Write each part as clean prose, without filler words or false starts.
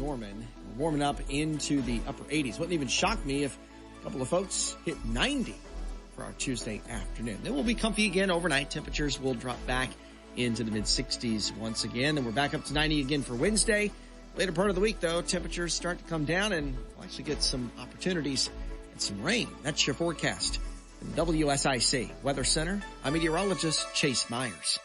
Norman. We're warming up into the upper 80s. Wouldn't even shock me if a couple of folks hit 90 for our Tuesday afternoon. Then we'll be comfy again overnight. Temperatures will drop back into the mid-60s once again. Then we're back up to 90 again for Wednesday. Later part of the week, though, temperatures start to come down and we'll actually get some opportunities and some rain. That's your forecast. From WSIC Weather Center, I'm meteorologist Chase Myers.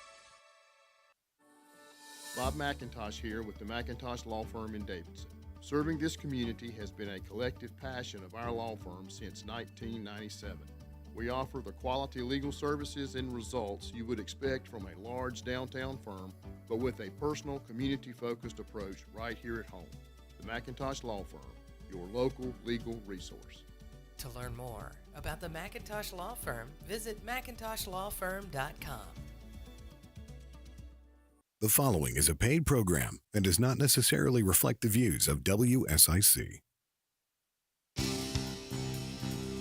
Bob McIntosh here with the McIntosh Law Firm in Davidson. Serving this community has been a collective passion of our law firm since 1997. We offer the quality legal services and results you would expect from a large downtown firm, but with a personal, community-focused approach right here at home. The McIntosh Law Firm, your local legal resource. To learn more about the McIntosh Law Firm, visit McIntoshlawFirm.com. The following is a paid program and does not necessarily reflect the views of WSIC.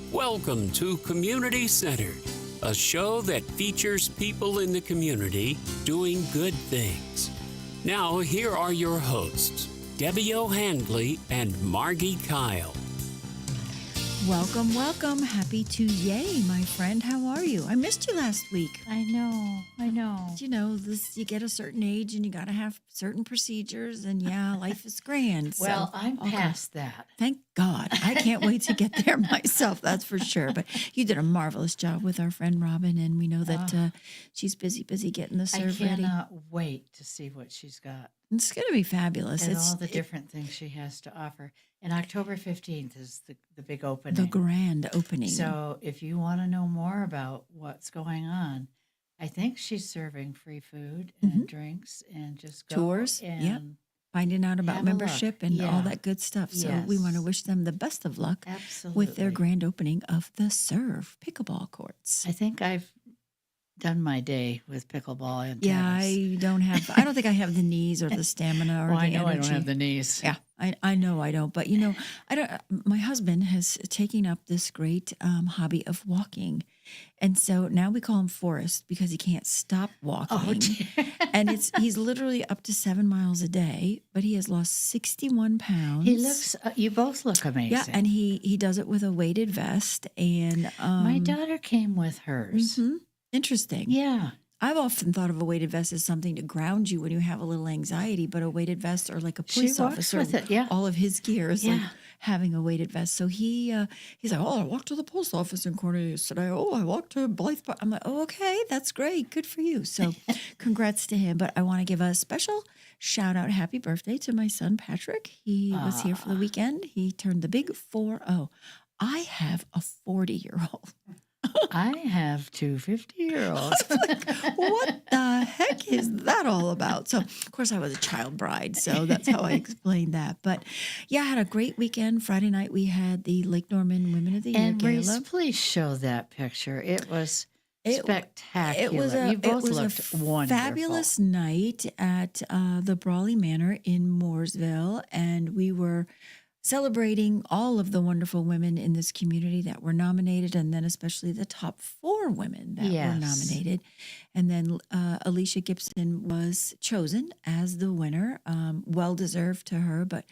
Welcome to Community Centered, a show that features people in the community doing good things. Now, here are your hosts, Debbie O'Handley and Margi Kyle. Welcome, welcome. Happy Tuesday, my friend. How are you? I missed you last week. I know. You know, you get a certain age and you got to have certain procedures, and yeah, life is grand. Well, I'm past that. Thank God. I can't wait to get there myself, that's for sure. But you did a marvelous job with our friend Robin, and we know that she's busy getting the serve ready. I cannot wait to see what she's got. It's going to be fabulous. And all the different things she has to offer. And October 15th is the big opening. The grand opening. So if you want to know more about what's going on, I think she's serving free food and drinks and just go tours. And finding out about membership and all that good stuff. So we want to wish them the best of luck with their grand opening of the Serve pickleball courts. I think I've done my day with pickleball and tennis. Yeah, I don't think I have the knees or the stamina or the energy. I don't have the knees. Yeah, I know I don't. But, you know, my husband has taken up this great hobby of walking. And so now we call him Forrest because he can't stop walking. And he's literally up to 7 miles a day, but he has lost 61 pounds. He looks, you both look amazing. Yeah, and he does it with a weighted vest. And my daughter came with hers. Mm-hmm. Interesting. Yeah. I've often thought of a weighted vest as something to ground you when you have a little anxiety, but a weighted vest or like a police officer, with it, yeah. All of his gear is like having a weighted vest. So he's like, I walked to the post office in Cornelius today. I walked to Blythe Park. I'm like, okay, that's great. Good for you. So congrats to him. But I want to give a special shout out, happy birthday to my son, Patrick. He was here for the weekend. He turned the big 40. I have a 40-year-old. I have two 50-year-olds. Like, what the heck is that all about? So, of course, I was a child bride, so that's how I explained that. But, yeah, I had a great weekend. Friday night, we had the Lake Norman Women of the Year and Gala. Reese, please show that picture. It was spectacular. It was a wonderful. Fabulous night at the Brawley Manor in Mooresville, and we were celebrating all of the wonderful women in this community that were nominated, and then especially the top 4 women that were nominated. And then Alicia Gibson was chosen as the winner. Well-deserved to her. But,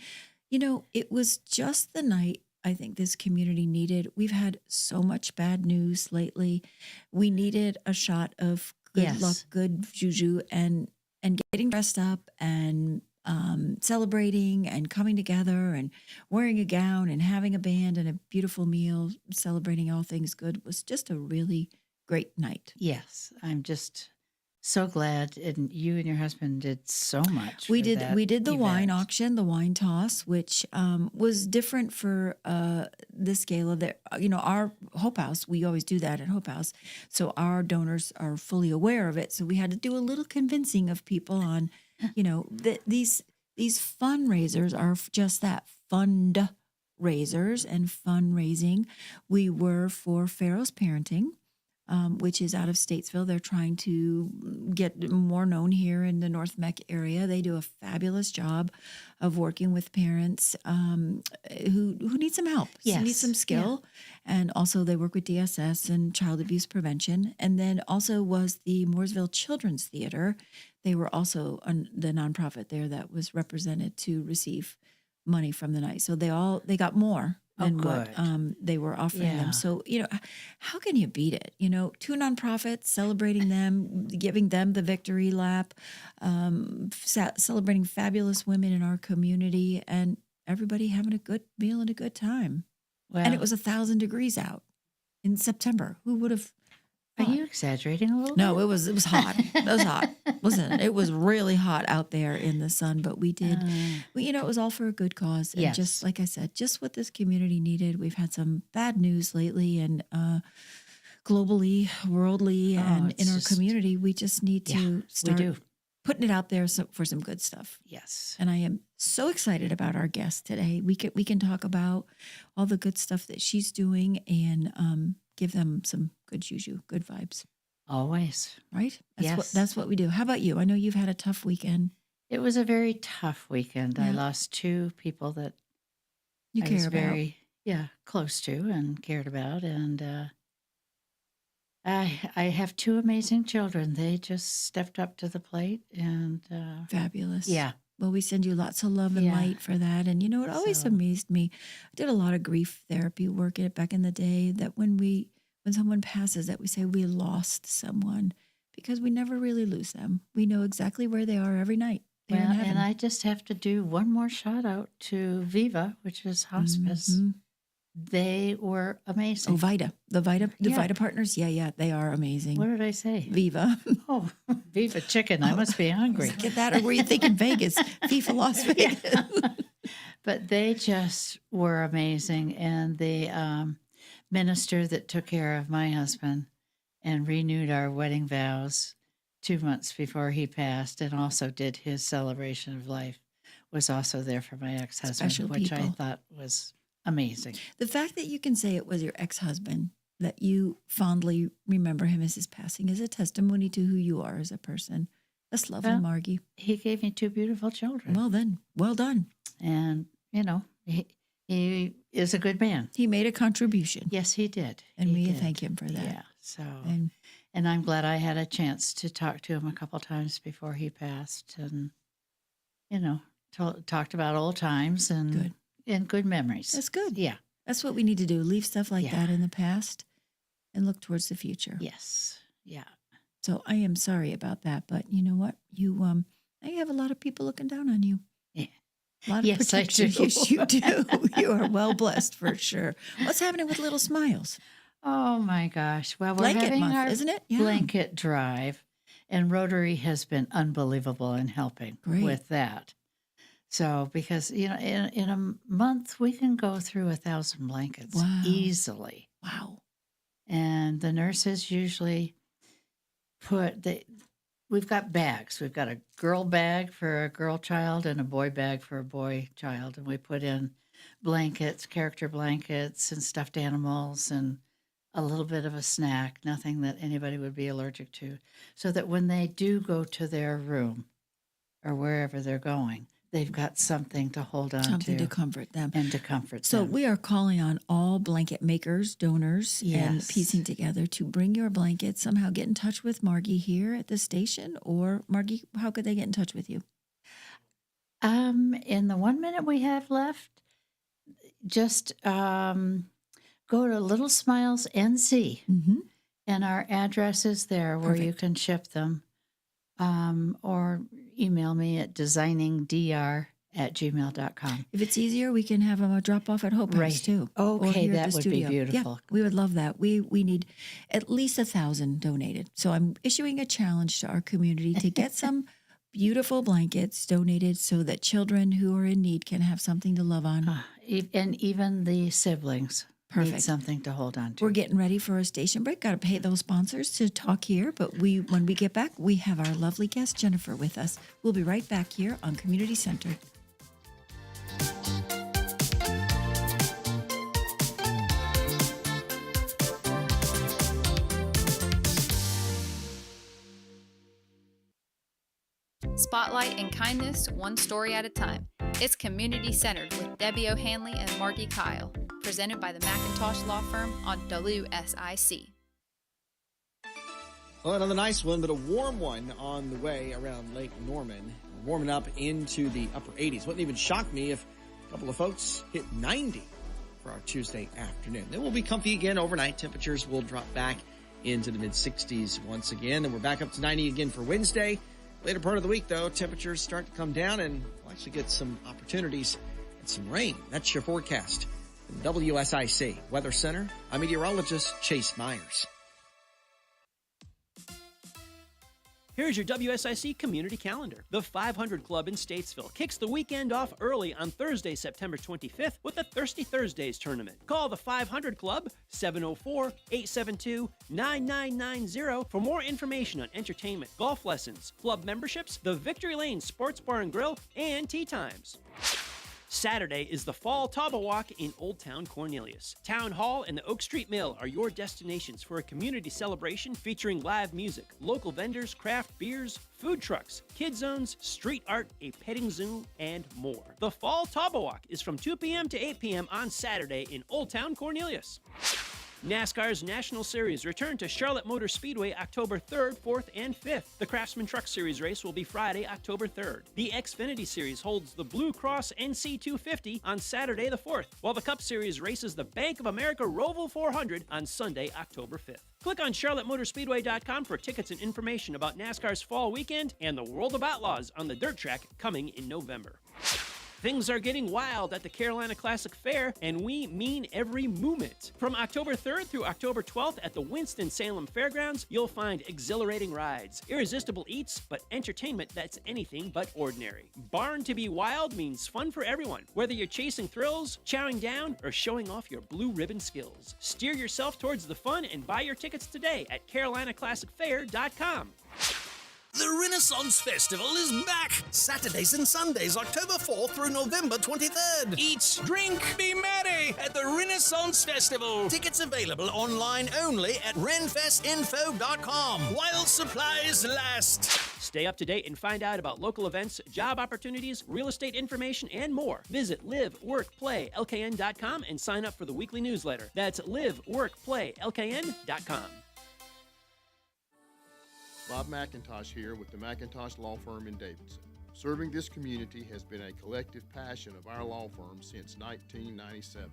you know, it was just the night I think this community needed. We've had so much bad news lately. We needed a shot of good luck, good juju, and getting dressed up and celebrating and coming together and wearing a gown and having a band and a beautiful meal, celebrating all things good. Was just a really great night. Yes, I'm just so glad, and you and your husband did so much. We did the event. wine auction, the wine toss, which was different for this gala. That, you know, our Hope House, we always do that at Hope House, so our donors are fully aware of it. So we had to do a little convincing of people on, you know, these fundraisers are just that, fundraisers and fundraising. We were for Pharaoh's Parenting, which is out of Statesville. They're trying to get more known here in the North Mech area. They do a fabulous job of working with parents who need some help, need some skill. And also they work with DSS and child abuse prevention. And then also was the Mooresville Children's Theater. They were also the nonprofit there that was represented to receive money from the night. So they got more than what they were offering them. So, how can you beat it? Two nonprofits celebrating them, giving them the victory lap, celebrating fabulous women in our community, and everybody having a good meal and a good time. Well, and it was 1,000 degrees out in September. Who would have? Are you exaggerating a little bit? No, it was hot. It was hot. Listen, it was really hot out there in the sun, but we did, it was all for a good cause. And just like I said, just what this community needed. We've had some bad news lately and globally, worldly, and in our community. We just need to start putting it out there for some good stuff. Yes. And I am so excited about our guest today. We can talk about all the good stuff that she's doing and give them some good juju, good vibes. Always. Right? That's what we do. How about you? I know you've had a tough weekend. It was a very tough weekend. I lost 2 people that you I care was about. very close to and cared about. And I have 2 amazing children. They just stepped up to the plate and Fabulous. Yeah. Well, we send you lots of love and light for that. And it always amazed me. I did a lot of grief therapy work back in the day that when someone passes that we say we lost someone because we never really lose them. We know exactly where they are every night. They're in heaven. And I just have to do one more shout out to Viva, which is hospice. Mm-hmm. They were amazing. Oh, Vita. The Vita partners. Yeah. They are amazing. What did I say? Viva. Oh, Viva chicken. I must be hungry. Get that, or were you thinking Vegas? Viva Las Vegas. But they just were amazing. And the minister that took care of my husband and renewed our wedding vows 2 months before he passed and also did his celebration of life was also there for my ex-husband, Special which people. I thought was amazing. The fact that you can say it was your ex-husband, that you fondly remember him as his passing, is a testimony to who you are as a person. That's lovely, Well, Margie. He gave me 2 beautiful children. Well then, well done. And, he is a good man. He made a contribution. Yes, he did. And He we did. thank him for that. Yeah. So, And and I'm glad I had a chance to talk to him a couple times before he passed and, talked about old times and good memories. that's good. Yeah. That's what we need to do. Leave stuff like that in the past and look towards the future. Yes. Yeah. So I am sorry about that, but you know what? You have a lot of people looking down on you. Yeah. A lot of Yes, I protection. do. Yes, you do. You are well blessed for sure. What's happening with Little Smiles? Oh my gosh. Well, we're Blanket having month, our isn't it? Yeah. blanket drive, and Rotary has been unbelievable in helping Great. with that. So, because in a month we can go through 1,000 blankets Wow. easily, Wow. and the nurses usually we've got bags. We've got a girl bag for a girl child and a boy bag for a boy child, and we put in blankets, character blankets, and stuffed animals, and a little bit of a snack, nothing that anybody would be allergic to, so that when they do go to their room or wherever they're going, they've got something to hold on Something to comfort them. and to comfort So them. we are calling on all blanket makers, donors, and Yes. piecing together to bring your blankets. Somehow get in touch with Margie here at the station, or Margie, how could they get in touch with you? In the 1 minute we have left, just go to Little Smiles NC, Mm-hmm. and our address is there where you Perfect. can ship them, or email me at designingdr@gmail.com. If it's easier, we can have them a drop off at Hope House Right. too. or Okay, here at that the would be studio. beautiful. Yeah, we would love that. We need at least 1,000 donated. So I'm issuing a challenge to our community to get some beautiful blankets donated so that children who are in need can have something to love on. And even the siblings Perfect. need something to hold on to. We're getting ready for a station break. Got to pay those sponsors to talk here. But when we get back, we have our lovely guest, Jennifer, with us. We'll be right back here on Community Center. Spotlight and kindness, one story at a time. It's Community Centered with Debbie O'Hanley and Margi Kyle, presented by the McIntosh Law Firm on WSIC. Well, another nice one, but a warm one on the way around Lake Norman. Warming up into the upper 80s. Wouldn't even shock me if A couple of folks hit 90 for our Tuesday afternoon. Then we'll be comfy again overnight. Temperatures will drop back into the mid-60s once again. Then we're back up to 90 again for Wednesday. Later part of the week, though, temperatures start to come down and we'll actually get some opportunities and some rain. That's your forecast. From WSIC Weather Center, I'm meteorologist Chase Myers. Here's your WSIC community calendar. The 500 Club in Statesville kicks the weekend off early on Thursday, September 25th with the Thirsty Thursdays tournament. Call the 500 Club, 704-872-9990 for more information on entertainment, golf lessons, club memberships, the Victory Lane Sports Bar and Grill, and tea times. Saturday is the Fall Taba Walk in Old Town Cornelius. Town Hall and the Oak Street Mill are your destinations for a community celebration featuring live music, local vendors, craft beers, food trucks, kid zones, street art, a petting zoo, and more. The Fall Taba Walk is from 2 p.m. to 8 p.m. on Saturday in Old Town Cornelius. NASCAR's National Series return to Charlotte Motor Speedway October 3rd, 4th, and 5th. The Craftsman Truck Series race will be Friday, October 3rd. The Xfinity Series holds the Blue Cross NC 250 on Saturday the 4th, while the Cup Series races the Bank of America Roval 400 on Sunday, October 5th. Click on charlottemotorspeedway.com for tickets and information about NASCAR's fall weekend and the World of Outlaws on the dirt track coming in November. Things are getting wild at the Carolina Classic Fair, and we mean every moment. From October 3rd through October 12th at the Winston-Salem Fairgrounds, you'll find exhilarating rides, irresistible eats, but entertainment that's anything but ordinary. Barn to be Wild means fun for everyone, whether you're chasing thrills, chowing down, or showing off your blue ribbon skills. Steer yourself towards the fun and buy your tickets today at carolinaclassicfair.com. The Renaissance Festival is back! Saturdays and Sundays, October 4th through November 23rd. Eat, drink, be merry at the Renaissance Festival. Tickets available online only at renfestinfo.com while supplies last. Stay up to date and find out about local events, job opportunities, real estate information, and more. Visit liveworkplaylkn.com and sign up for the weekly newsletter. That's liveworkplaylkn.com. Bob McIntosh here with the McIntosh Law Firm in Davidson. Serving this community has been a collective passion of our law firm since 1997.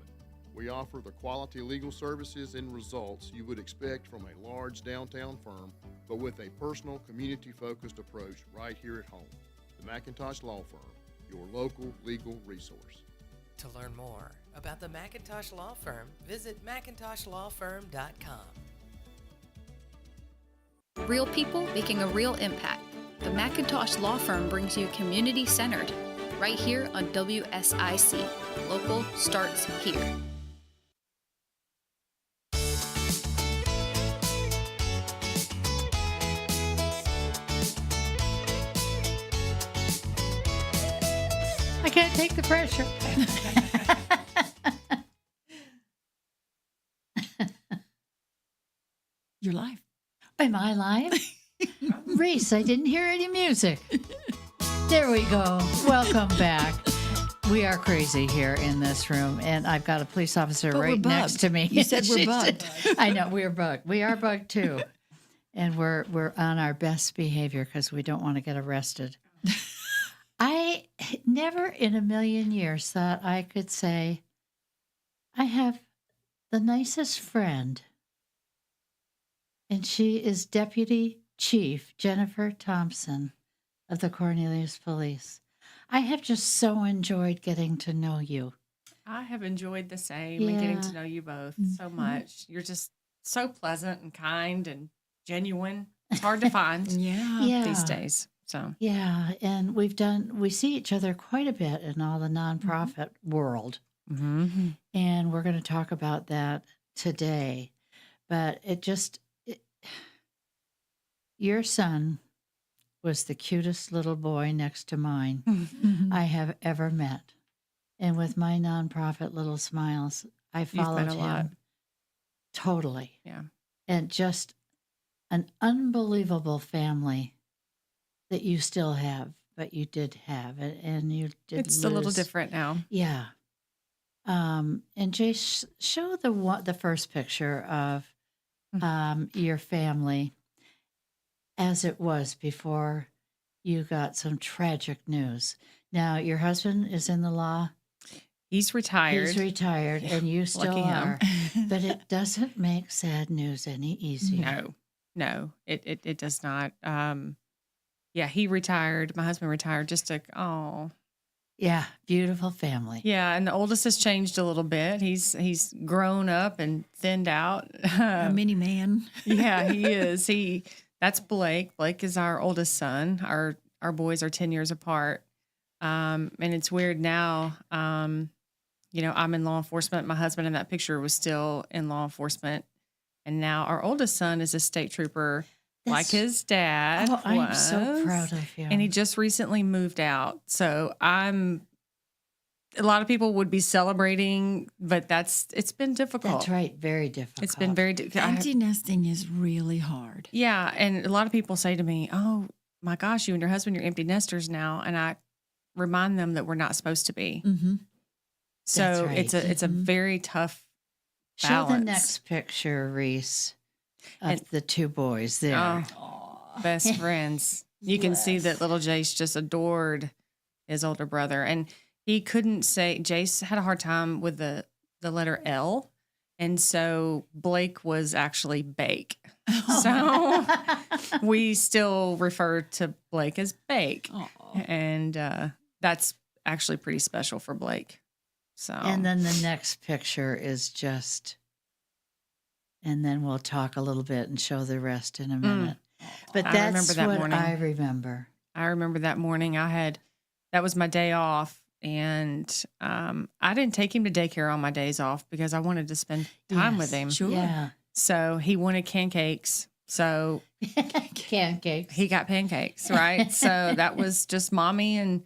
We offer the quality legal services and results you would expect from a large downtown firm, but with a personal, community-focused approach right here at home. The McIntosh Law Firm, your local legal resource. To learn more about the McIntosh Law Firm, visit McIntoshlawfirm.com. Real people making a real impact. The McIntosh Law Firm brings you community-centered, right here on WSIC. Local starts here. I can't take the pressure. Your life. Am I live? Reese, I didn't hear any music. There we go. Welcome back. We are crazy here in this room, and I've got a police officer right next to me. You said we're bugged. I know, we're bugged. We are bugged too. And we're on our best behavior because we don't want to get arrested. I never in a million years thought I could say, I have the nicest friend. And she is Deputy Chief Jennifer Thompson of the Cornelius Police. I have just so enjoyed getting to know you. I have enjoyed the same and getting to know you both so much. You're just so pleasant and kind and genuine. It's hard to find these days. So yeah, and we see each other quite a bit in all the nonprofit world. Mm-hmm. And we're going to talk about that today. But your son was the cutest little boy next to mine I have ever met. And with my nonprofit Little Smiles, I followed him totally. Yeah. And just an unbelievable family that you still have, but you did have it, and you did. It's a little different now. Yeah. And Jay, show the first picture of your family as it was before you got some tragic news. Now, your husband is in the law? He's retired. He's retired, and you still are. But it doesn't make sad news any easier. No, it does not. Yeah, he retired. My husband retired. Yeah, beautiful family. Yeah, and the oldest has changed a little bit. He's grown up and thinned out. A mini man. Yeah, he is. That's Blake. Blake is our oldest son. Our boys are 10 years apart. And it's weird now. I'm in law enforcement. My husband in that picture was still in law enforcement. And now our oldest son is a state trooper like his dad. Oh, I'm so proud of him. And he just recently moved out. So a lot of people would be celebrating, but it's been difficult. That's right. Very difficult. It's been very difficult. Empty nesting is really hard. Yeah. And a lot of people say to me, oh my gosh, you and your husband, you're empty nesters now. And I remind them that we're not supposed to be. Mm-hmm. So right. it's a very tough balance. Show the next picture, Reese, of the two boys there. Best friends. You can see that little Jace just adored his older brother. And he couldn't say, Jace had a hard time with the letter L. And so Blake was actually Bake. So we still refer to Blake as Bake. And that's actually pretty special for Blake. So, and then the next picture is just, and then we'll talk a little bit and show the rest in a minute. But that's remember that what morning. I remember. I remember that morning. That was my day off, and I didn't take him to daycare on my days off because I wanted to spend time with him. Sure. Yeah. So he wanted pancakes. So Pancakes. he got pancakes, right? So that was just mommy and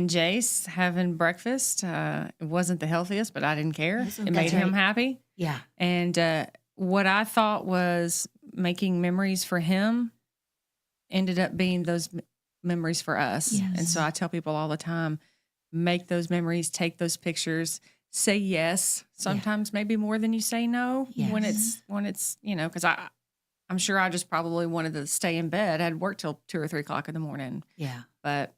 Jace having breakfast. It wasn't the healthiest, but I didn't care. It made him happy. Yeah. And what I thought was making memories for him ended up being those memories for us. Yes. And so I tell people all the time, make those memories, take those pictures, say yes. Sometimes maybe more than you say no. Yes. When it's because I'm sure I just probably wanted to stay in bed. I'd work till 2 or 3 o'clock in the morning. Yeah. But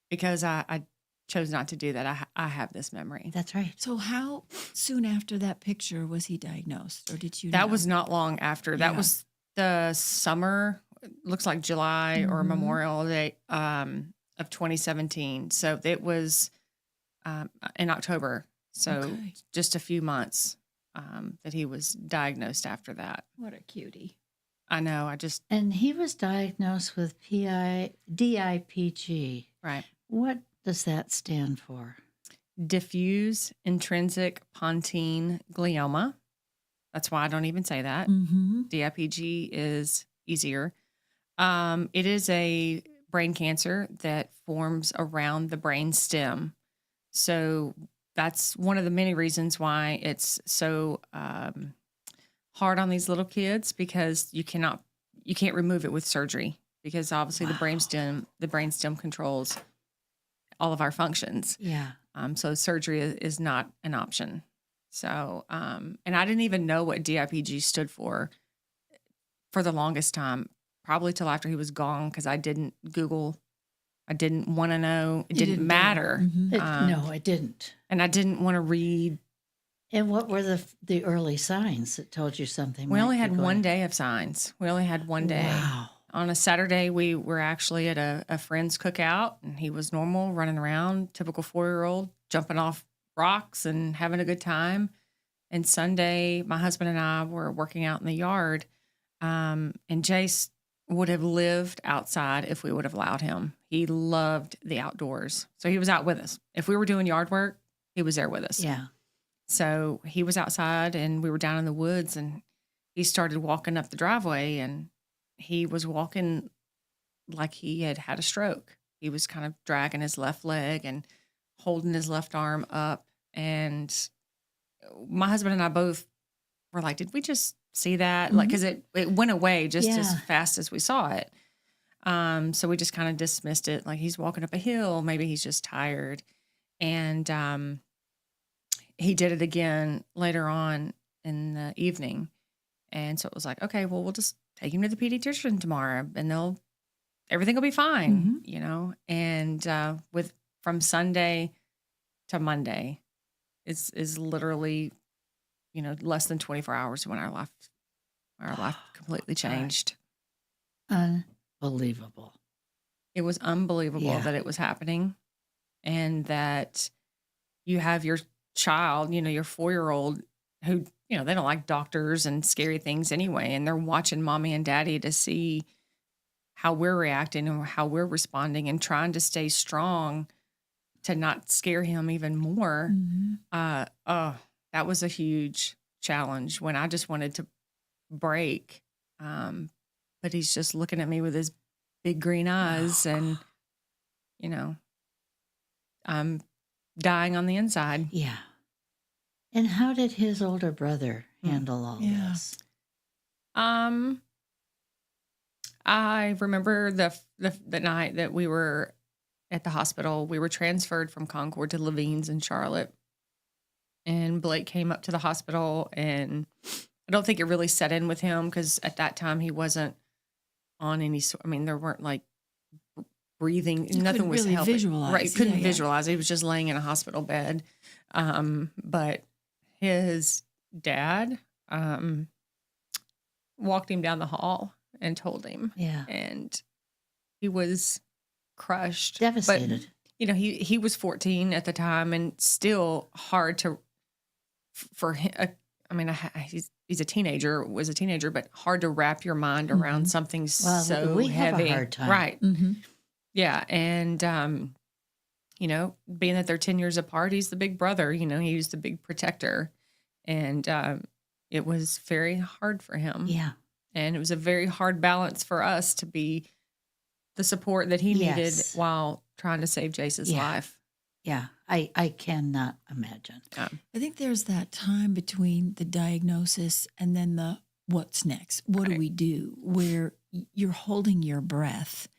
because I chose not to do that, I have this memory. That's right. So how soon after that picture was he diagnosed, or did you That know? was not long after. That was the summer, looks like July or Memorial Day of 2017. So it was in October. So just a few months that he was diagnosed after that. What a cutie. I know. And he was diagnosed with DIPG. Right. What does that stand for? Diffuse intrinsic pontine glioma. That's why I don't even say that. Mm-hmm. DIPG is easier. It is a brain cancer that forms around the brain stem. So that's one of the many reasons why it's so hard on these little kids, because you can't remove it with surgery, because obviously the brainstem controls all of our functions. Yeah. So surgery is not an option. So, and I didn't even know what DIPG stood for the longest time, probably till after he was gone, because I didn't Google. I didn't want to know. It didn't matter. Mm-hmm. No, it didn't. And I didn't want to read. And what were the early signs that told you something? We only had one day of signs. We only had one day. Wow. On a Saturday, we were actually at a friend's cookout, and he was normal, running around, typical 4-year-old, jumping off rocks and having a good time. And Sunday, my husband and I were working out in the yard, and Jace would have lived outside if we would have allowed him. He loved the outdoors. So he was out with us. If we were doing yard work, he was there with us. Yeah. So he was outside, and we were down in the woods, and he started walking up the driveway, and he was walking like he had had a stroke. He was kind of dragging his left leg and holding his left arm up. And my husband and I both were like, did we just see that? Mm-hmm. Like, because it went away just as fast as we saw it. So we just kind of dismissed it. Like, he's walking up a hill. Maybe he's just tired. And he did it again later on in the evening. And so it was like, okay, well, we'll just take him to the pediatrician tomorrow, and everything will be fine, you know? And from Sunday to Monday, is literally, less than 24 hours when our life completely changed. Unbelievable. It was unbelievable that it was happening, and that you have your child, your 4-year-old, who, they don't like doctors and scary things anyway, and they're watching mommy and daddy to see how we're reacting and how we're responding and trying to stay strong to not scare him even more. That was a huge challenge when I just wanted to break. But he's just looking at me with his big green eyes, and, I'm dying on the inside. Yeah. And how did his older brother handle all this? I remember the night that we were at the hospital. We were transferred from Concord to Levine's in Charlotte, and Blake came up to the hospital, and I don't think it really set in with him because at that time he wasn't on any sort. I mean, there weren't like breathing. Nothing was really helping. visualize. Right, couldn't visualize. He was just laying in a hospital bed. But his dad walked him down the hall and told him. Yeah. And he was crushed. Devastated. But, he was 14 at the time, and still hard for him. He's a teenager, was a teenager, but hard to wrap your mind around something so we heavy. have a hard time. Right. Yeah. And, being that they're 10 years apart, he's the big brother, he was the big protector. And it was very hard for him. Yeah. And it was a very hard balance for us to be the support that he needed while trying to save Jace's life. Yeah. I cannot imagine. I think there's that time between the diagnosis and then the what's next. What do we do? Where you're holding your breath.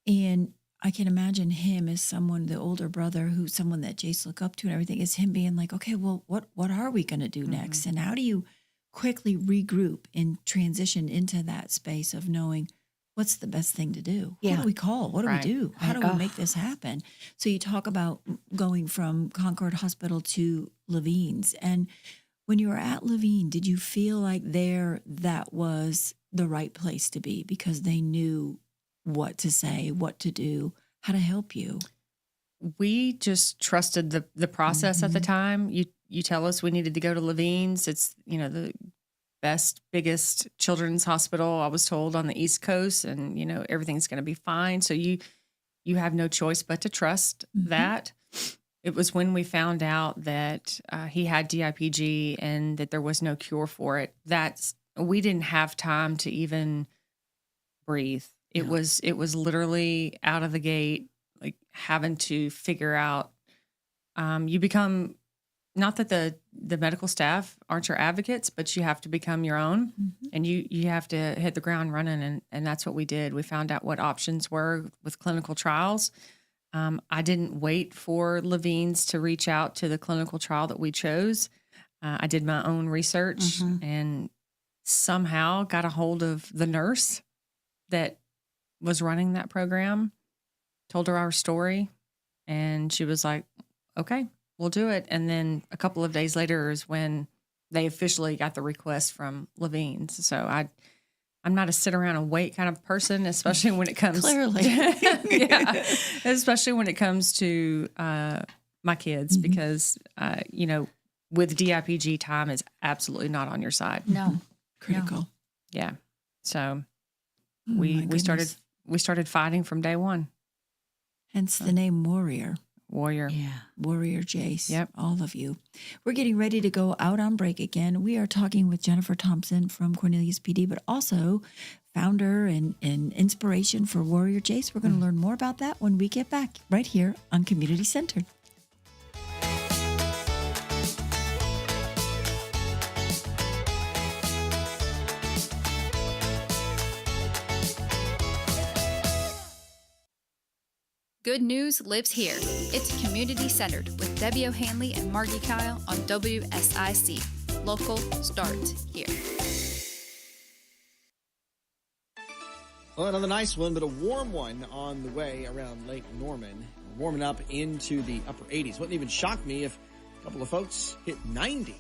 And I can imagine him as someone, the older brother, who's someone that Jace looked up to and everything, is him being like, okay, well, what are we going to do next? And how do you quickly regroup and transition into that space of knowing what's the best thing to do? Who do we call? What do we do? How do we make this happen? So you talk about going from Concord Hospital to Levine's. And when you were at Levine, did you feel like that was the right place to be because they knew what to say, what to do, how to help you? We just trusted the process at the time. You tell us we needed to go to Levine's. It's, the best, biggest children's hospital, I was told, on the East Coast, and, everything's going to be fine. So you have no choice but to trust that. It was when we found out that he had DIPG and that there was no cure for it. We didn't have time to even breathe. It was literally out of the gate, like having to figure out. You become, not that the medical staff aren't your advocates, but you have to become your own, and you have to hit the ground running, and that's what we did. We found out what options were with clinical trials. I didn't wait for Levine's to reach out to the clinical trial that we chose. I did my own research and somehow got a hold of the nurse that was running that program, told her our story, and she was like, okay, we'll do it. And then a couple of days later is when they officially got the request from Levine's. So I'm not a sit around and wait kind of person, especially when it comes especially when it comes to my kids, because with DIPG, time is absolutely not on your side. No. Critical. Yeah. So we started fighting from day one. Hence the name Warrior. Warrior. Yeah. Warrior Jace. Yep. All of you. We're getting ready to go out on break again. We are talking with Jennifer Thompson from Cornelius PD, but also founder and inspiration for Warrior Jace. We're going to learn more about that when we get back right here on Community Centered. Good news lives here. It's Community Centered with Debbie O'Hanley and Margi Kyle on WSIC. Local starts here. Well, another nice one, but a warm one on the way around Lake Norman. Warming up into the upper 80s. Wouldn't even shock me if a couple of folks hit 90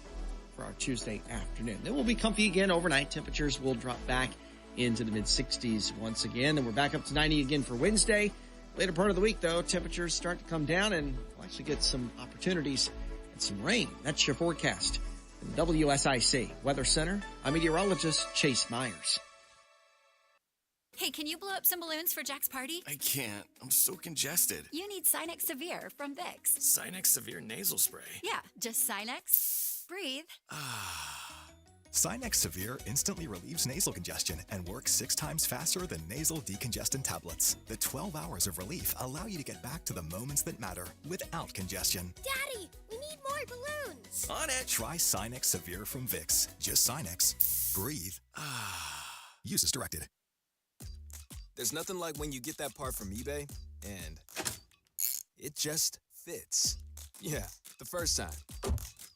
for our Tuesday afternoon. Then we'll be comfy again overnight. Temperatures will drop back into the mid-60s once again. Then we're back up to 90 again for Wednesday. Later part of the week, though, temperatures start to come down and we'll actually get some opportunities and some rain. That's your forecast. From WSIC Weather Center, I'm meteorologist Chase Myers. Hey, can you blow up some balloons for Jack's party? I can't. I'm so congested. You need Sinex Severe from Vicks. Sinex Severe Nasal Spray. Yeah, just Sinex. Breathe. Sinex Severe instantly relieves nasal congestion and works 6 times faster than nasal decongestant tablets. The 12 hours of relief allow you to get back to the moments that matter without congestion. Daddy, we need more balloons. On it! Try Sinex Severe from Vicks. Just Sinex. Breathe. Use as directed. There's nothing like when you get that part from eBay and it just fits. Yeah, the first time.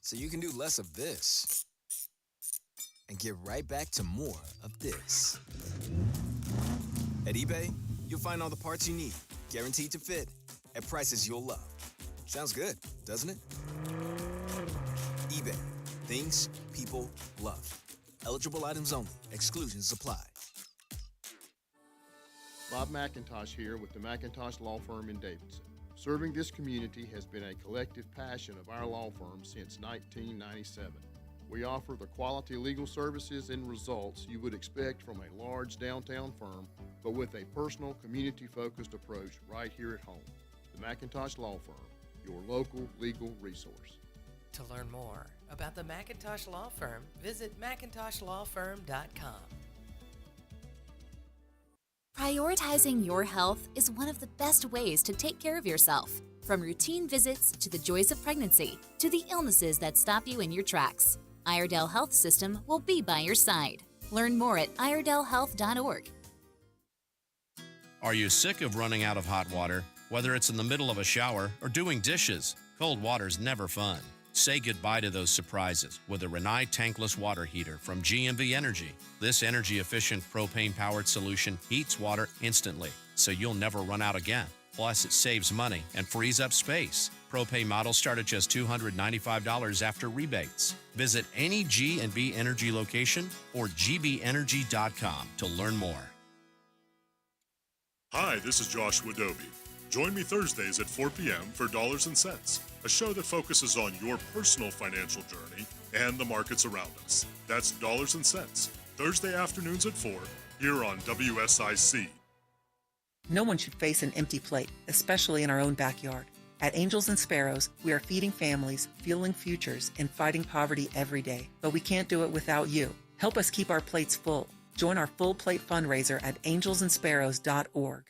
So you can do less of this and get right back to more of this. At eBay, you'll find all the parts you need, guaranteed to fit, at prices you'll love. Sounds good, doesn't it? eBay. Things people love. Eligible items only. Exclusions apply. Bob McIntosh here with the McIntosh Law Firm in Davidson. Serving this community has been a collective passion of our law firm since 1997. We offer the quality legal services and results you would expect from a large downtown firm, but with a personal, community-focused approach right here at home. The McIntosh Law Firm, your local legal resource. To learn more about the McIntosh Law Firm, visit McIntoshLawFirm.com. Prioritizing your health is one of the best ways to take care of yourself. From routine visits to the joys of pregnancy to the illnesses that stop you in your tracks, Iredell Health System will be by your side. Learn more at iredellhealth.org. Are you sick of running out of hot water? Whether it's in the middle of a shower or doing dishes, cold water's never fun. Say goodbye to those surprises with a Rinnai tankless water heater from GMV Energy. This energy-efficient propane-powered solution heats water instantly, so you'll never run out again. Plus, it saves money and frees up space. Propane models start at just $295 after rebates. Visit any G&B Energy location or gbenergy.com to learn more. Hi, this is Joshua Dobie. Join me Thursdays at 4 p.m. for Dollars and Cents, a show that focuses on your personal financial journey and the markets around us. That's Dollars and Cents, Thursday afternoons at 4, here on WSIC. No one should face an empty plate, especially in our own backyard. At Angels and Sparrows, we are feeding families, fueling futures, and fighting poverty every day. But we can't do it without you. Help us keep our plates full. Join our full plate fundraiser at angelsandsparrows.org.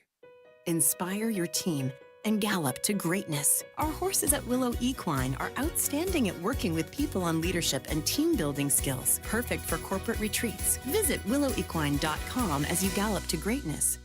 Inspire your team and gallop to greatness. Our horses at Willow Equine are outstanding at working with people on leadership and team building skills, perfect for corporate retreats. Visit willowequine.com as you gallop to greatness.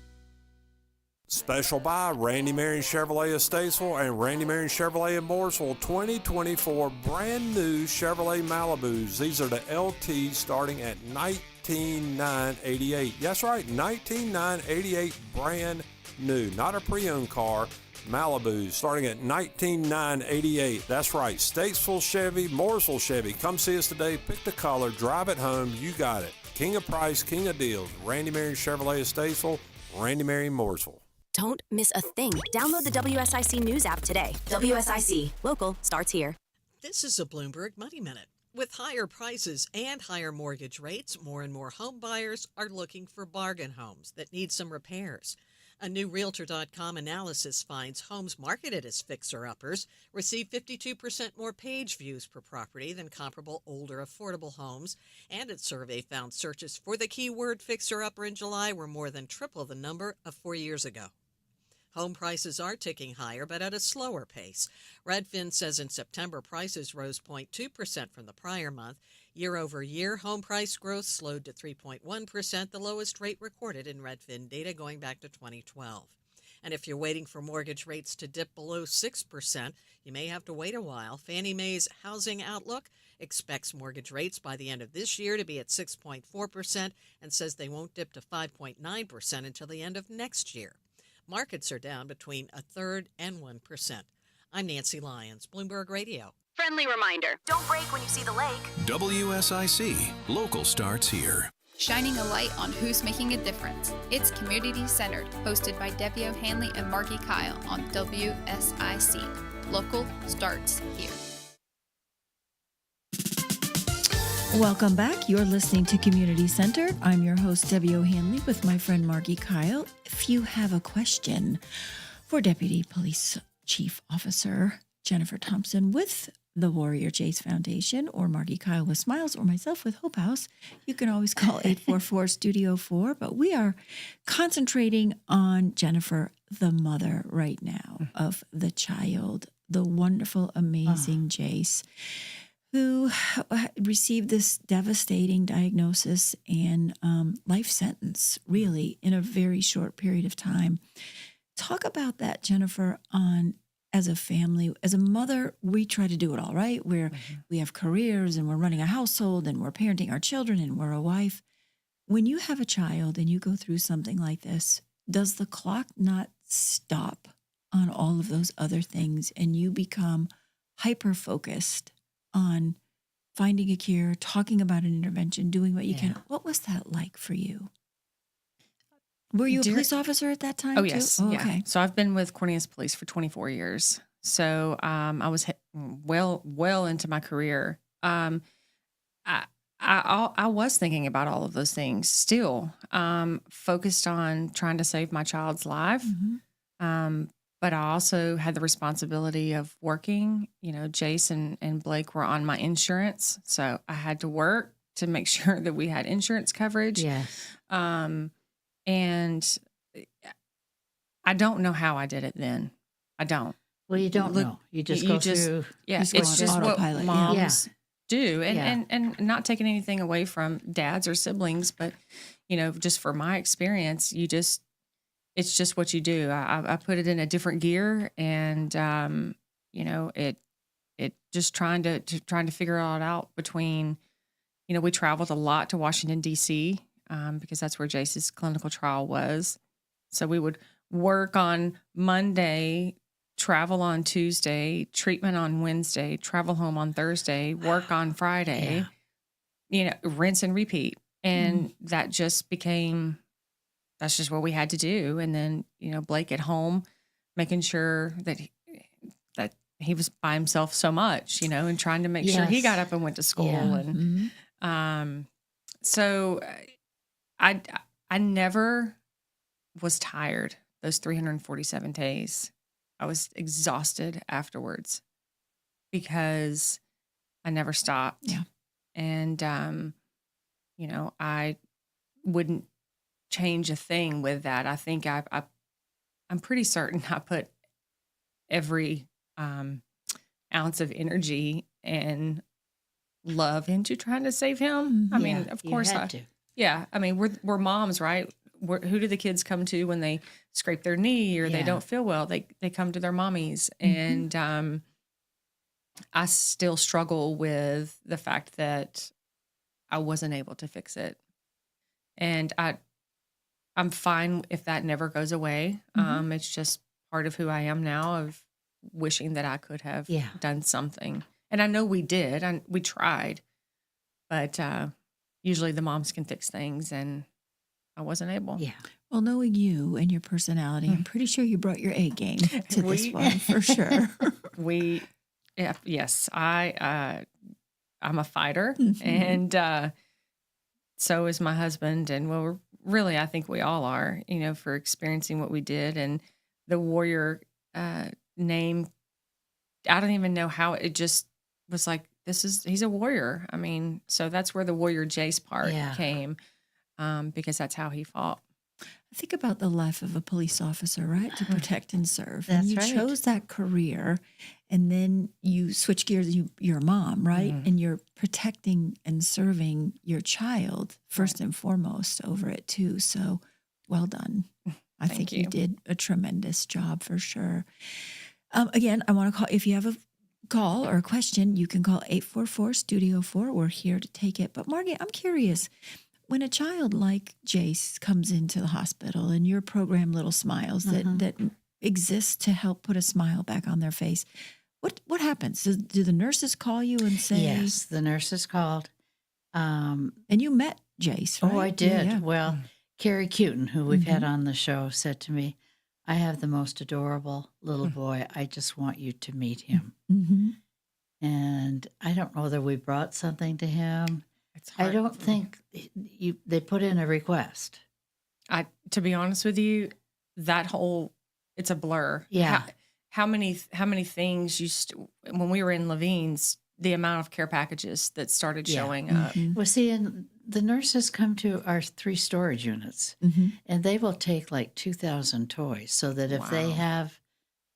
Special buy Randy Marion Chevrolet of Statesville and Randy Marion Chevrolet of Mooresville 2024 brand new Chevrolet Malibus. These are the LTs starting at $19,988. That's right, $19,988 brand new, not a pre-owned car. Malibus starting at $19,988. That's right, Statesville Chevy, Mooresville Chevy. Come see us today, pick the color, drive it home, you got it. King of price, king of deals. Randy Marion Chevrolet of Statesville, Randy Marion Mooresville. Don't miss a thing. Download the WSIC News app today. WSIC. Local starts here. This is a Bloomberg Money Minute. With higher prices and higher mortgage rates, more and more home buyers are looking for bargain homes that need some repairs. A new Realtor.com analysis finds homes marketed as fixer-uppers receive 52% more page views per property than comparable older affordable homes, and its survey found searches for the keyword fixer-upper in July were more than triple the number of 4 years ago. Home prices are ticking higher, but at a slower pace. Redfin says in September, prices rose 0.2% from the prior month. Year over year, home price growth slowed to 3.1%, the lowest rate recorded in Redfin data going back to 2012. And if you're waiting for mortgage rates to dip below 6%, you may have to wait a while. Fannie Mae's Housing Outlook expects mortgage rates by the end of this year to be at 6.4% and says they won't dip to 5.9% until the end of next year. Markets are down between 1/3 and 1%. I'm Nancy Lyons, Bloomberg Radio. Friendly reminder, don't brake when you see the lake. WSIC. Local starts here. Shining a light on who's making a difference. It's Community Centered, hosted by Debbie O'Hanley and Margi Kyle on WSIC. Local starts here. Welcome back. You're listening to Community Centered. I'm your host, Debbie O'Hanley, with my friend Margi Kyle. If you have a question for Deputy Police Chief Officer Jennifer Thompson with the Warrior Jace Foundation, or Margi Kyle with Smiles, or myself with Hope House, you can always call 844-STUDIO-4. But we are concentrating on Jennifer, the mother right now of the child, the wonderful, amazing Jace, who received this devastating diagnosis and life sentence, really, in a very short period of time. Talk about that, Jennifer, as a family, as a mother, we try to do it all, right? We have careers and we're running a household and we're parenting our children and we're a wife. When you have a child and you go through something like this, does the clock not stop on all of those other things and you become hyper-focused on finding a cure, talking about an intervention, doing what you can? What was that like for you? Were you a police officer at that time? Oh, too? yes. Oh, yeah. okay. So I've been with Cornelius Police for 24 years. So I was well into my career. I was thinking about all of those things still, focused on trying to save my child's life. But I also had the responsibility of working. You know, Jace and Blake were on my insurance. So I had to work to make sure that we had insurance coverage. Yes. And I don't know how I did it then. I don't. Well, you don't know. You just go through. Yeah, it's just what moms do. And not taking anything away from dads or siblings, but, you know, just for my experience, it's just what you do. I put it in a different gear and, you know, it just trying to figure all it out between, you know, we traveled a lot to Washington, D.C., because that's where Jace's clinical trial was. So we would work on Monday, travel on Tuesday, treatment on Wednesday, travel home on Thursday, work on Friday, you know, rinse and repeat. And that just became, that's just what we had to do. And then, you know, Blake at home, making sure that he was by himself so much, you know, and trying to make sure he got up and went to school. And so I never was tired those 347 days. I was exhausted afterwards because I never stopped. Yeah. And, you know, I wouldn't change a thing with that. I think I'm pretty certain I put every ounce of energy and love into trying to save him. I mean, of course I do. Yeah. I mean, we're moms, right? Who do the kids come to when they scrape their knee or they don't feel well? They come to their mommies. And I still struggle with the fact that I wasn't able to fix it. And I'm fine if that never goes away. It's just part of who I am now, of wishing that I could have done something. And I know we did. We tried. But usually the moms can fix things, and I wasn't able. Yeah. Well, knowing you and your personality, I'm pretty sure you brought your A game to this one for sure. Yes, I'm a fighter, and so is my husband, and well, really, I think we all are, you know, for experiencing what we did. And the Warrior name, I don't even know how it just was like, he's a warrior. I mean, so that's where the Warrior Jace part came, because that's how he fought. I think about the life of a police officer, right? To protect and serve. That's and you chose that career, and then you switch gears. You're a mom, right? And you're protecting and serving your child first and foremost over it too. So well done. I think you did a tremendous job for sure. Again, I want to call, if you have a call or a question, you can call 844-STUDIO-4. We're here to take it. But Margi, I'm curious, when a child like Jace comes into the hospital and your program Little Smiles that exists to help put a smile back on their face, What happens? Do the nurses call you and say? Yes, the nurses called. And you met Jace, right? Oh, I did. Yeah. Well, Carrie Cuton, who we've had Mhm. on the show, said to me, I have the most adorable little boy. I just want you to meet him. Mm-hmm. And I don't know whether we brought something to him. I don't think they put in a request. To be honest with you, that whole it's a blur. Yeah. How many things when we were in Levine's, the amount of care packages that started showing up. Well, see, and the nurses come to our 3 storage units, and they will take like 2,000 toys, so that if they Wow. have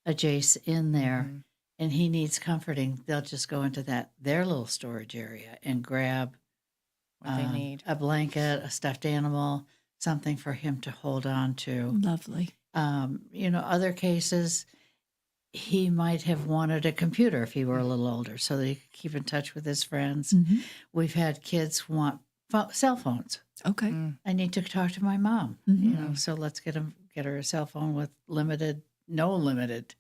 a Jace in there and he needs comforting, they'll just go into their little storage area and grab What they need. a blanket, a stuffed animal, something for him to hold on to. Lovely. Other cases, he might have wanted a computer if he were a little older, so that he could keep in touch with his friends. Mhm. We've had kids want cell phones. Okay. I need to talk to my mom. So let's get her a cell phone with no limited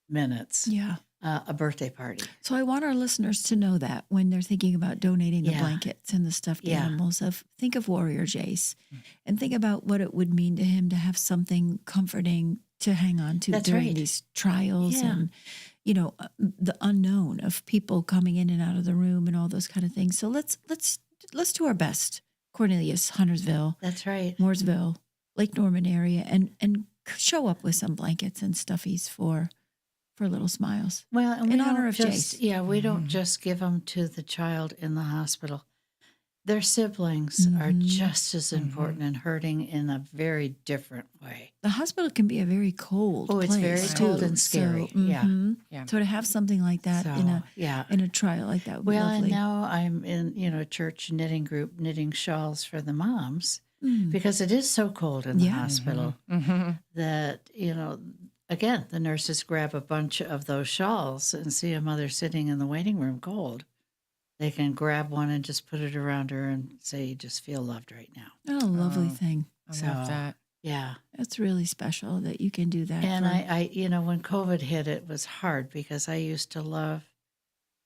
minutes. Yeah. A birthday party. So I want our listeners to know that when they're thinking about donating the Yeah. blankets and the stuffed Yeah. animals, think of Warrior Jace, and think about what it would mean to him to have something comforting to hang on to That's during right. these trials Yeah. and the unknown of people coming in and out of the room and all those kind of things. So let's do our best. Cornelius, Huntersville, That's right. Mooresville, Lake Norman area, and show up with some blankets and stuffies for Little Smiles. Well, and in we honor don't of just, Jace. yeah, we don't just give them to the child in the hospital. Their siblings are just as important and hurting in a very different way. The hospital can be a very cold Oh, it's place, very too. cold and scary. So, Yeah. Yeah. So to have something like that in So, a trial like that would be Well, lovely. and now I'm in, a church knitting group, knitting shawls for the moms, because it is so cold in the Yeah. hospital that, again, the nurses grab a bunch of those shawls and see a mother sitting in the waiting room cold. They can grab one and just put it around her and say, you just feel loved right now. Oh, lovely thing. I love that. Yeah. That's really special that you can do that. And for- I, when COVID hit, it was hard because I used to love,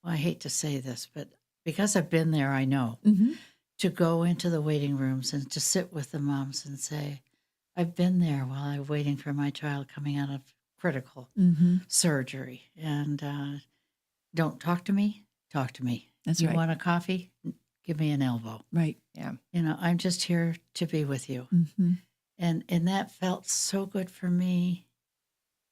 well, I hate to say this, but because I've been there, I know, to go into the waiting rooms and to sit with the moms and say, I've been there while I'm waiting for my child coming out of critical surgery. And don't talk to me, talk to me. That's you right. want a coffee? Give me an elbow. Right. Yeah. I'm just here to be with you. And that felt so good for me,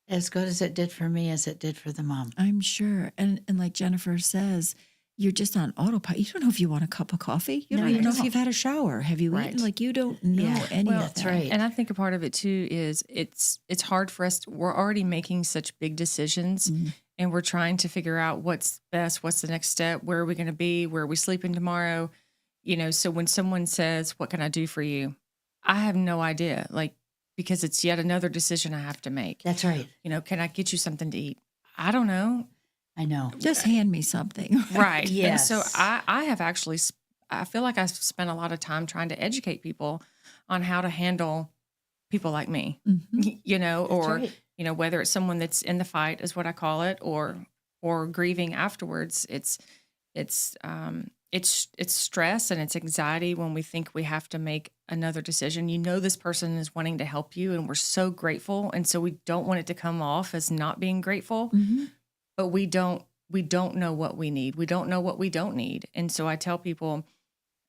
as good as it did for me, as it did for the mom. I'm sure. And like Jennifer says, you're just on autopilot. You don't know if you want a cup of coffee. You No, don't you even know if don't. you've had a shower. Have you Right. eaten? Like you don't know any of that's that. right. And I think a part of it too is it's hard for us. We're already making such big decisions, and we're trying to figure out what's best, what's the next step, where are we going to be, where are we sleeping tomorrow, So when someone says, "What can I do for you?" I have no idea, because it's yet another decision I have to make. That's right. Can I get you something to eat? I don't know. I know. Just hand me something. Right. Yes. And so I have actually, I feel like I've spent a lot of time trying to educate people on how to handle people like me, or, right. Whether it's someone that's in the fight is what I call it, or grieving afterwards. It's stress and it's anxiety when we think we have to make another decision. This person is wanting to help you and we're so grateful. And so we don't want it to come off as not being grateful. But we don't know what we need. We don't know what we don't need. And so I tell people,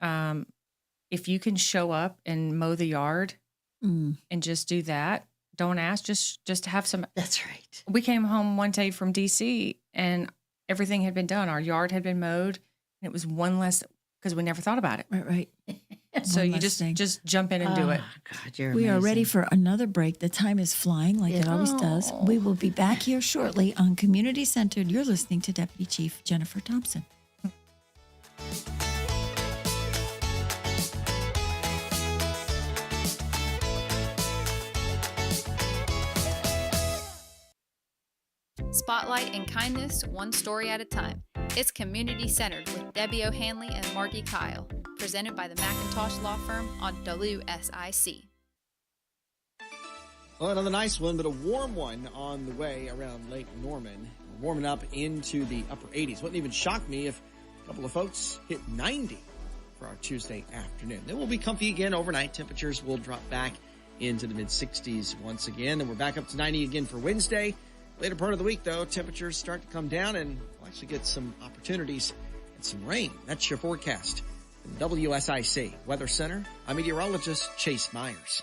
if you can show up and mow the yard and just do that, don't ask, just have some. That's right. We came home one day from DC and everything had been done. Our yard had been mowed and it was one less, because we never thought about it. Right. So One you less just thing. jump in and do it. God, you're We are ready amazing. for another break. The time is flying like it always does. We will be back here shortly on Community Centered. You're listening to Deputy Chief Jennifer Thompson. Spotlight and kindness, one story at a time. It's community centered with Debbie O'Hanley and Margi Kyle. Presented by the Macintosh Law Firm on WSIC. Well, another nice one, but a warm one on the way around Lake Norman. We're warming up into the upper 80s. Wouldn't even shock me if a couple of folks hit 90 for our Tuesday afternoon. Then we'll be comfy again overnight. Temperatures will drop back into the mid-60s once again. Then we're back up to 90 again for Wednesday. Later part of the week, though, temperatures start to come down and we'll actually get some opportunities and some rain. That's your forecast. From WSIC Weather Center, I'm meteorologist Chase Myers.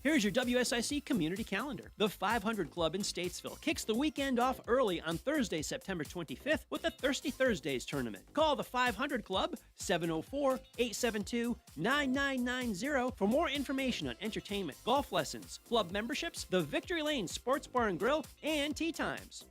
Here's your WSIC community calendar. The 500 Club in Statesville kicks the weekend off early on Thursday, September 25th with the Thirsty Thursdays tournament. Call the 500 Club, 704-872-9990 for more information on entertainment, golf lessons, club memberships, the Victory Lane Sports Bar and Grill, and tea times.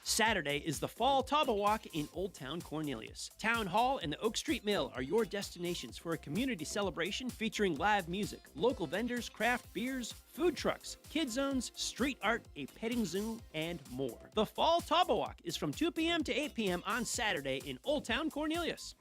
Saturday is the Fall Taba Walk in Old Town Cornelius. Town Hall and the Oak Street Mill are your destinations for a community celebration featuring live music, local vendors, craft beers, food trucks, kid zones, street art, a petting zoo, and more. The Fall Taba Walk is from 2 p.m. to 8 p.m. on Saturday in Old Town Cornelius.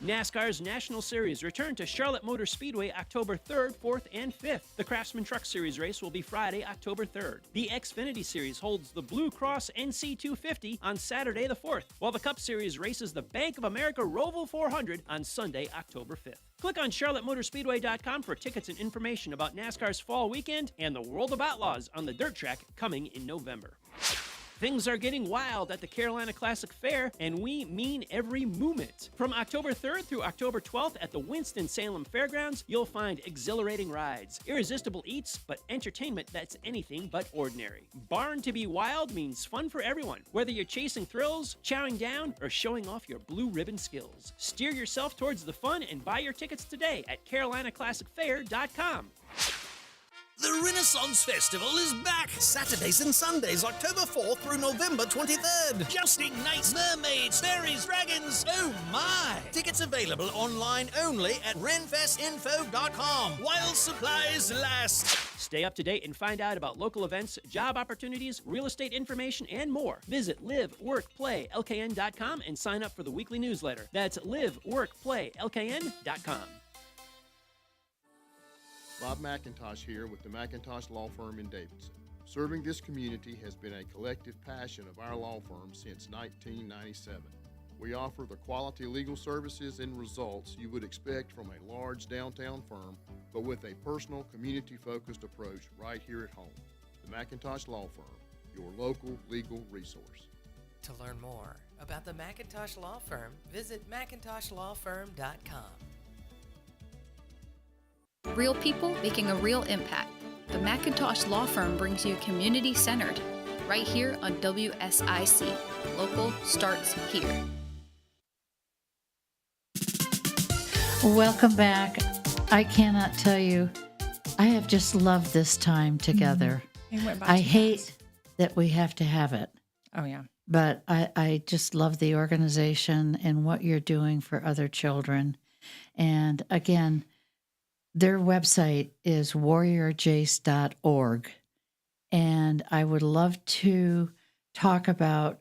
NASCAR's National Series return to Charlotte Motor Speedway October 3rd, 4th, and 5th. The Craftsman Truck Series race will be Friday, October 3rd. The Xfinity Series holds the Blue Cross NC250 on Saturday the 4th, while the Cup Series races the Bank of America Roval 400 on Sunday, October 5th. Click on CharlotteMotorSpeedway.com for tickets and information about NASCAR's fall weekend and the World of Outlaws on the dirt track coming in November. Things are getting wild at the Carolina Classic Fair, and we mean every moment. From October 3rd through October 12th at the Winston-Salem Fairgrounds, you'll find exhilarating rides, irresistible eats, but entertainment that's anything but ordinary. Barn to be Wild means fun for everyone, whether you're chasing thrills, chowing down, or showing off your blue ribbon skills. Steer yourself towards the fun and buy your tickets today at CarolinaClassicFair.com. The Renaissance Festival is back! Saturdays and Sundays, October 4th through November 23rd. Jousting, knights, mermaids, fairies, dragons, oh my! Tickets available online only at renfestinfo.com while supplies last. Stay up to date and find out about local events, job opportunities, real estate information, and more. Visit liveworkplaylkn.com and sign up for the weekly newsletter. That's liveworkplaylkn.com. Bob McIntosh here with the McIntosh Law Firm in Davidson. Serving this community has been a collective passion of our law firm since 1997. We offer the quality legal services and results you would expect from a large downtown firm, but with a personal, community-focused approach right here at home. The McIntosh Law Firm, your local legal resource. To learn more about the McIntosh Law Firm, visit McIntoshLawFirm.com. Real people making a real impact. The McIntosh Law Firm brings you community-centered, right here on WSIC. Local starts here. Welcome back. I cannot tell you, I have just loved this time together. I hate that we have to have it. Oh, yeah. But I just love the organization and what you're doing for other children. And again, their website is warriorjace.org. And I would love to talk about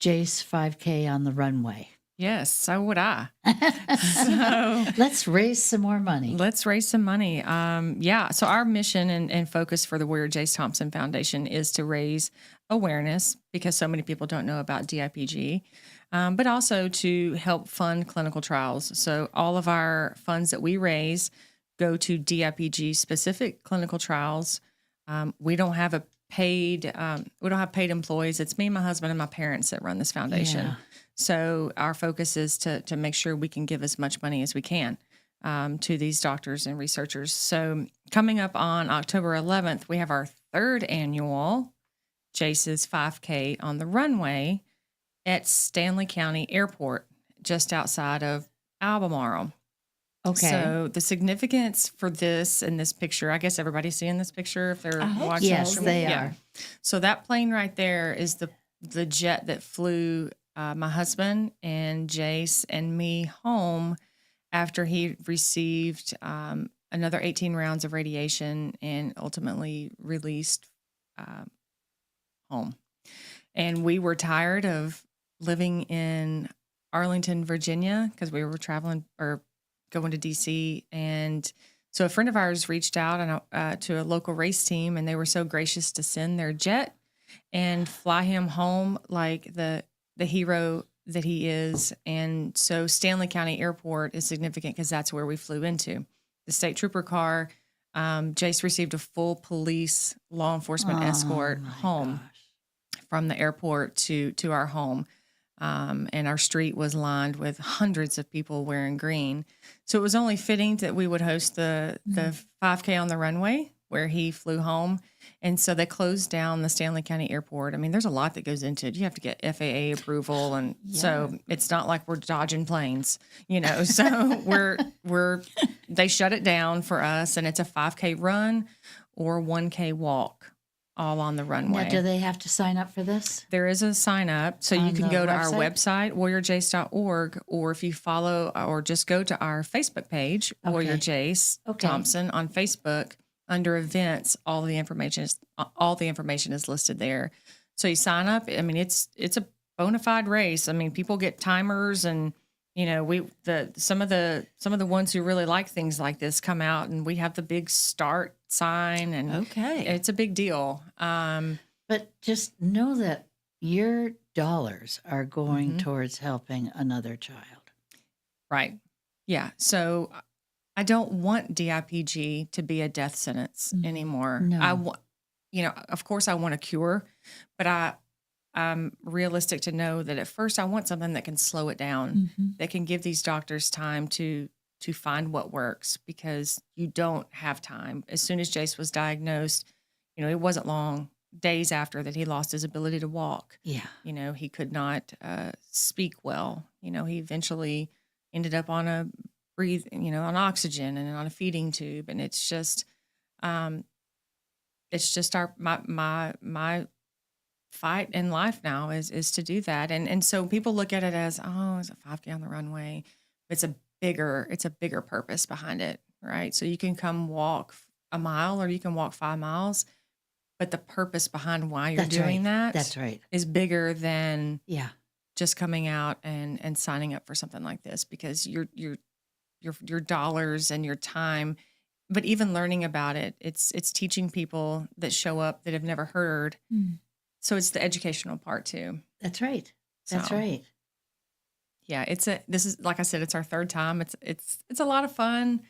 Jace 5K on the runway. Yes, so would I. So let's raise some more money. Let's raise some money. So our mission and focus for the Warrior Jace Thompson Foundation is to raise awareness because so many people don't know about DIPG, but also to help fund clinical trials. So all of our funds that we raise go to DIPG specific clinical trials. We don't have paid employees. It's me, my husband, and my parents that run this foundation. Yeah. So our focus is to make sure we can give as much money as we can to these doctors and researchers. So coming up on October 11th, we have our third annual Jace's 5K on the runway at Stanley County Airport, just outside of Albemarle. Okay. So the significance for this in this picture, I guess everybody's seeing this picture if they're watching. Yes, they are. So that plane right there is the jet that flew my husband and Jace and me home after he received another 18 rounds of radiation and ultimately released home. And we were tired of living in Arlington, Virginia, because we were traveling or going to DC, and So a friend of ours reached out to a local race team, and they were so gracious to send their jet and fly him home like the hero that he is. And so Stanley County Airport is significant because that's where we flew into. The state trooper car, Jace received a full police law enforcement escort home from the airport to our home. And our street was lined with hundreds of people wearing green. So it was only fitting that we would host the 5K on the runway where he flew home. And so they closed down the Stanley County Airport. I mean, there's a lot that goes into it. You have to get FAA approval. And so it's not like we're dodging planes, so they shut it down for us, and it's a 5K run or 1K walk. All on the runway. Now, do they have to sign up for this? There is a sign up. So you can go to our website, warriorjace.org, or if you follow or just go to our Facebook page, Warrior Jace Thompson on Facebook, under events, all the information is listed there. So you sign up. I mean, it's a bona fide race. I mean, people get timers, and some of the ones who really like things like this come out, and we have the big start sign, and it's a big deal. But just know that your dollars are going towards helping another child. Right. Yeah. So I don't want DIPG to be a death sentence anymore. No. Of course I want a cure, but I'm realistic to know that at first I want something that can slow it down, that can give these doctors time to find what works, because you don't have time. As soon as Jace was diagnosed, it wasn't long, days after, that he lost his ability to walk. Yeah. He could not speak well. He eventually ended up on a on oxygen and on a feeding tube. And it's just my fight in life now is to do that. And so people look at it as, it's a 5K on the runway. It's a bigger purpose behind it, right? So you can come walk a mile or you can walk 5 miles, but the purpose behind why you're doing that is bigger than just coming out and signing up for something like this, because your dollars and your time, but even learning about it, it's teaching people that show up that have never heard. So it's the educational part too. That's right. That's right. Yeah, this is, like I said, it's our third time. It's a lot of fun.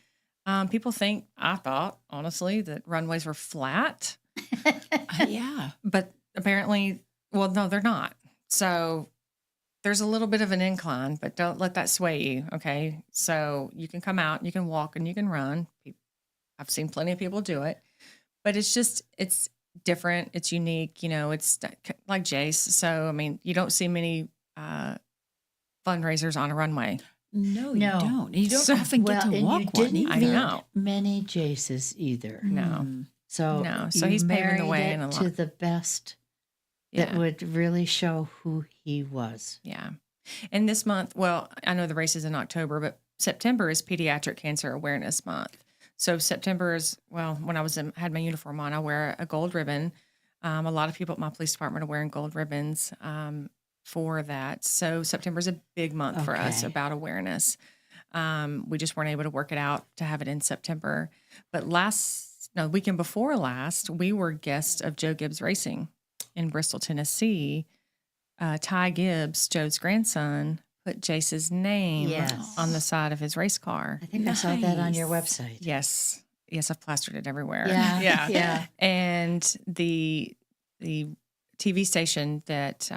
People think, I thought, honestly, that runways were flat. Yeah. But apparently, well, no, they're not. So there's a little bit of an incline, but don't let that sway you, okay? So you can come out, you can walk, and you can run. I've seen plenty of people do it. But it's different. It's unique. It's like Jace. So, I mean, you don't see many fundraisers on a runway. No, you don't. You don't often get to walk one. I know. Many Jaces either. No. So he's paving the way in a lot. To the best that would really show who he was. Yeah. And this month, well, I know the race is in October, but September is Pediatric Cancer Awareness Month. So September is, well, when I had my uniform on, I wear a gold ribbon. A lot of people at my police department are wearing gold ribbons for that. So September is a big month for us about awareness. We just weren't able to work it out to have it in September. But weekend before last, we were guests of Joe Gibbs Racing in Bristol, Tennessee. Ty Gibbs, Joe's grandson, put Jace's name on the side of his race car. I think I saw that on your website. Yes, I've plastered it everywhere. Yeah. And the TV station that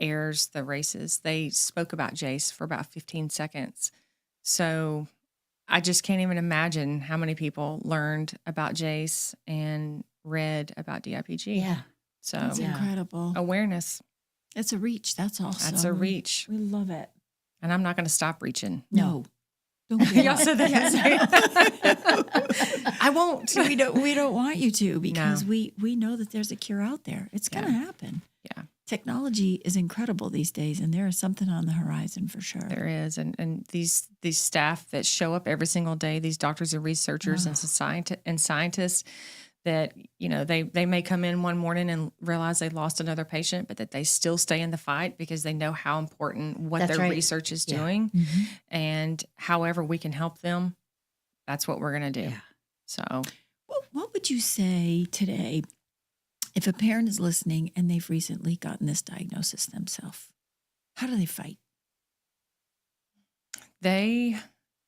airs the races, they spoke about Jace for about 15 seconds. So I just can't even imagine how many people learned about Jace and read about DIPG. Yeah. So that's incredible. Awareness. It's a reach. That's awesome. That's a reach. We love it. And I'm not going to stop reaching. No. Don't Y'all said that. I won't. We don't want you to, because we know that there's a cure out there. It's going to happen. Yeah. Technology is incredible these days, and there is something on the horizon for sure. There is. And these staff that show up every single day, these doctors and researchers and scientists that, they may come in one morning and realize they lost another patient, but that they still stay in the fight because they know how important what their research is doing. And however we can help them, that's what we're going to do. Yeah. So, What would you say today if a parent is listening and they've recently gotten this diagnosis themselves? How do they fight? they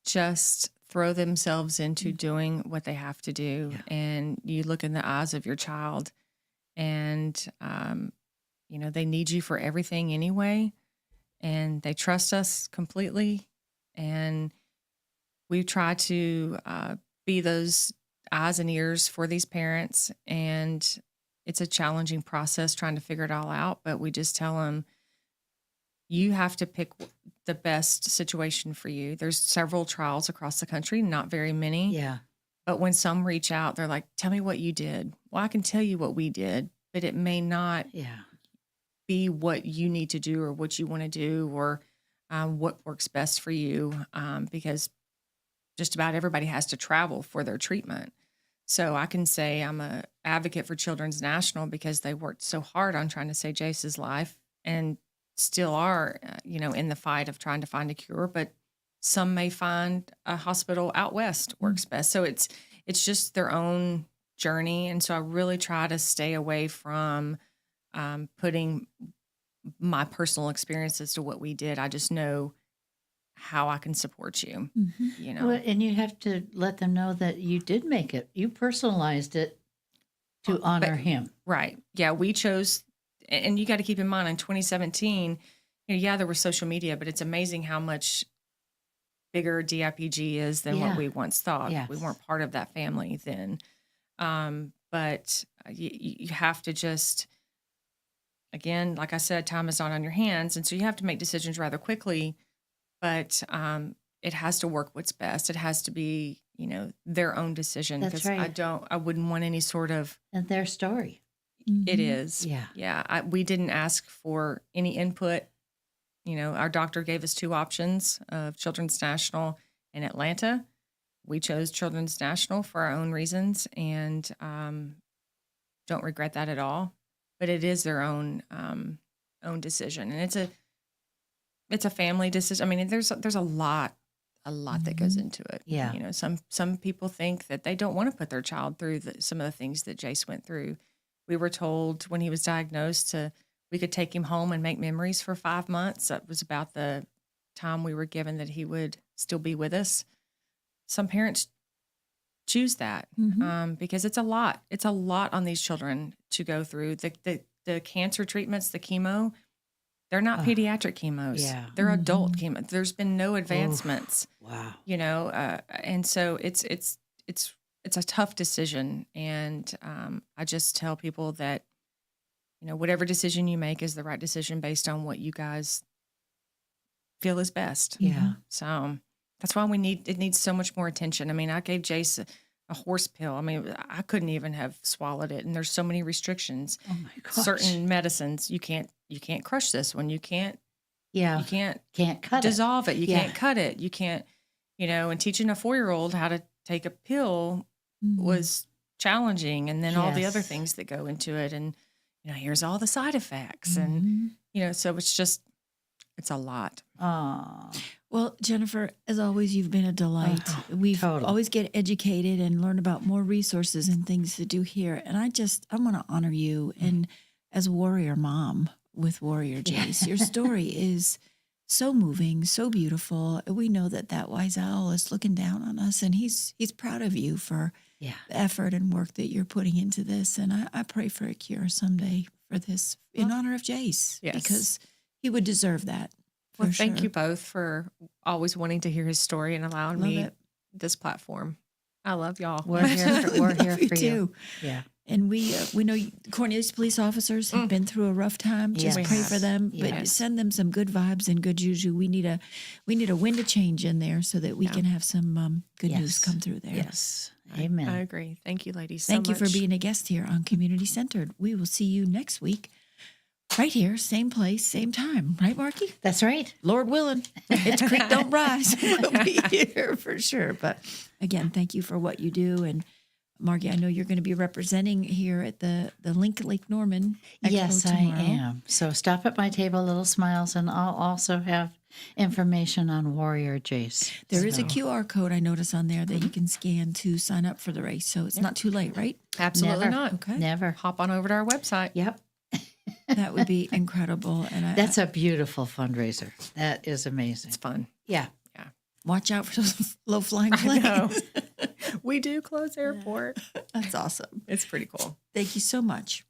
just throw themselves into doing what they have to do. And you look in the eyes of your child and, they need you for everything anyway. And they trust us completely. And we try to be those eyes and ears for these parents. And it's a challenging process trying to figure it all out. But we just tell them, you have to pick the best situation for you. There's several trials across the country, not very many. Yeah. But when some reach out, they're like, tell me what you did. Well, I can tell you what we did, but it may not be what you need to do or what you want to do or what works best for you because just about everybody has to travel for their treatment. So I can say I'm an advocate for Children's National because they worked so hard on trying to save Jace's life and still are, in the fight of trying to find a cure, but some may find a hospital out west works best. So it's just their own journey. And so I really try to stay away from putting my personal experiences to what we did. I just know how I can support you, Well, and you have to let them know that you did make it. You personalized it to honor him. Right. Yeah, we chose, and you got to keep in mind in 2017, there was social media, but it's amazing how much bigger DIPG is than what we once thought. Yes. We weren't part of that family then. But you have to just, again, like I said, time is not on your hands. And so you have to make decisions rather quickly, but it has to work what's best. It has to be, their own decision. That's right. I wouldn't want any sort of. And their story. It is. Yeah. Yeah. We didn't ask for any input. Our doctor gave us two options of Children's National and Atlanta. We chose Children's National for our own reasons and don't regret that at all. But it is their own decision, and it's a family decision. I mean, there's a lot that goes into it. Yeah. Some people think that they don't want to put their child through some of the things that Jace went through. We were told when he was diagnosed we could take him home and make memories for 5 months. That was about the time we were given that he would still be with us. Some parents choose that because it's a lot. It's a lot on these children to go through. The cancer treatments, the chemo, they're not pediatric chemos. Yeah. They're adult chemo. There's been no advancements. Wow. And so it's a tough decision. And I just tell people that, whatever decision you make is the right decision based on what you guys feel is best. Yeah. So that's why it needs so much more attention. I mean, I gave Jace a horse pill. I mean, I couldn't even have swallowed it. And there's so many restrictions. Oh my gosh. Certain medicines, you can't crush this one. You can't cut dissolve it. You Yeah. can't cut it. You can't, and teaching a 4-year-old how to take a pill was challenging. And then all the other Yes. things that go into it. And, here's all the side effects. And, so it's a lot. Oh. Well, Jennifer, as always, you've been a delight. We've always get educated and learn about more resources and things to do here. And I want to honor you. And as warrior mom with Warrior Jace, your story is so moving, so beautiful. We know that wise owl is looking down on us, and he's proud of you for the effort and work that you're putting into this. And I pray for a cure someday for this in honor of Jace, because he would deserve that. Well, thank you both for always wanting to hear his story and allowing me this platform. I love y'all. We're here for you. Yeah. And we know Cornelius police officers have been through a rough time. Just Yes. pray for them, but Yes. send them some good vibes and good juju. We need a wind of change in there so that we can have some good news come through there. Yes. Amen. I agree. Thank you, ladies. Thank so you for much. being a guest here on Community Centered. We will see you next week. Right here, same place, same time. Right, Margie? That's right. Lord willing. If the creek don't rise, we'll be here for sure. But again, thank you for what you do. And Margie, I know you're going to be representing here at the Lake Norman Expo Yes, tomorrow. I am. So stop at my table, Little Smiles, and I'll also have information on Warrior Jace. There is a QR code I notice on there that you can scan to sign up for the race. So it's not too late, right? Absolutely Never. not. Okay. Never. Hop on over to our website. Yep. That would be incredible. And That's a beautiful fundraiser. That is amazing. It's fun. Yeah. watch out for those low-flying I know. planes. We do close airport. That's awesome. It's pretty cool. Thank you so much.